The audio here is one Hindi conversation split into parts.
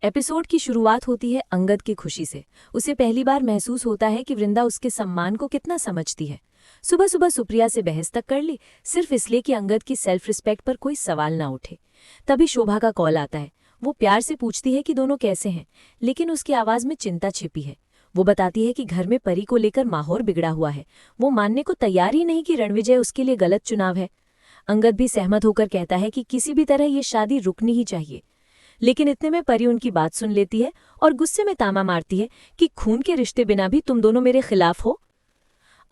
एपिसोड की शुरुआत होती है अंगद की खुशी से। उसे पहली बार महसूस होता है कि वृंदा उसके सम्मान को कितना समझती है। सुबह सुबह सुप्रिया से बहस तक कर ली, सिर्फ इसलिए कि अंगद की सेल्फ रिस्पेक्ट पर कोई सवाल ना उठे। तभी शोभा का कॉल आता है। वो प्यार से पूछती है कि दोनों कैसे हैं, लेकिन उसकी आवाज में चिंता छिपी है। वो बताती है कि घर में परी को लेकर माहौल बिगड़ा हुआ है। वो मानने को तैयार ही नहीं कि रणविजय उसके लिए गलत चुनाव है। अंगद भी सहमत होकर कहता है कि किसी भी तरह ये शादी रुकनी ही चाहिए। लेकिन इतने में परी उनकी बात सुन लेती है और गुस्से में ताना मारती है कि खून के रिश्ते बिना भी तुम दोनों मेरे खिलाफ हो।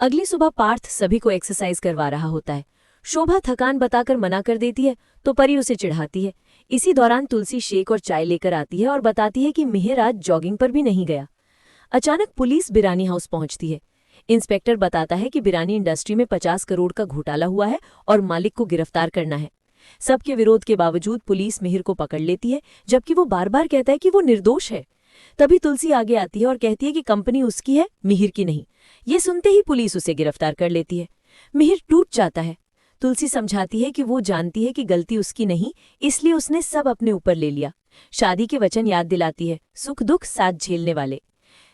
अगली सुबह पार्थ सभी को एक्सरसाइज करवा रहा होता है। शोभा थकान बताकर मना कर देती है तो परी उसे चिढ़ाती है। इसी दौरान तुलसी शेक और चाय लेकर आती है और बताती है कि मिहिर आज जॉगिंग पर भी नहीं गया। अचानक पुलिस बिरानी हाउस पहुंचती है। इंस्पेक्टर बताता है कि बिरानी इंडस्ट्री में 50 करोड़ का घोटाला हुआ है और मालिक को गिरफ्तार करना है। सबके विरोध के बावजूद पुलिस मिहिर को पकड़ लेती है, जबकि वो बार बार कहता है कि वो निर्दोष है। तभी तुलसी आगे आती है और कहती है कि कंपनी उसकी है, मिहिर की नहीं। ये सुनते ही पुलिस उसे गिरफ्तार कर लेती है। मिहिर टूट जाता है। तुलसी समझाती है कि वो जानती है कि गलती उसकी नहीं, इसलिए उसने सब अपने ऊपर ले लिया। शादी के वचन याद दिलाती है, सुख दुख साथ झेलने वाले।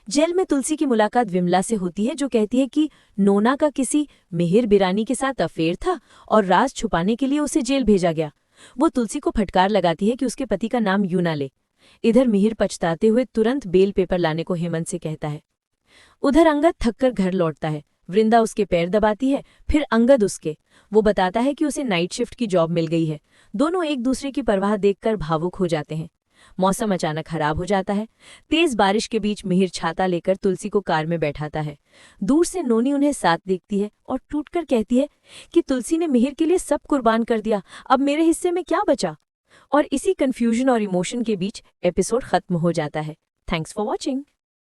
जेल में तुलसी की मुलाकात विमला से होती है, जो कहती है कि नोना का किसी मिहिर बिरानी के साथ अफेयर था और राज छुपाने के लिए उसे जेल भेजा गया। वो तुलसी को फटकार लगाती है कि उसके पति का नाम यूं ना ले। इधर मिहिर पछताते हुए तुरंत बेल पेपर लाने को हेमंत से कहता है। उधर अंगद थककर घर लौटता है। वृंदा उसके पैर दबाती है, फिर अंगद उसके। वो बताता है कि उसे नाइट शिफ्ट की जॉब मिल गई है। दोनों एक दूसरे की परवाह देखकर भावुक हो जाते हैं। मौसम अचानक खराब हो जाता है। तेज बारिश के बीच मिहिर छाता लेकर तुलसी को कार में बैठाता है। दूर से नोनी उन्हें साथ देखती है और टूटकर कहती है कि तुलसी ने मिहिर के लिए सब कुर्बान कर दिया, अब मेरे हिस्से में क्या बचा। और इसी कंफ्यूजन और इमोशन के बीच एपिसोड खत्म हो जाता है। Thanks for watching.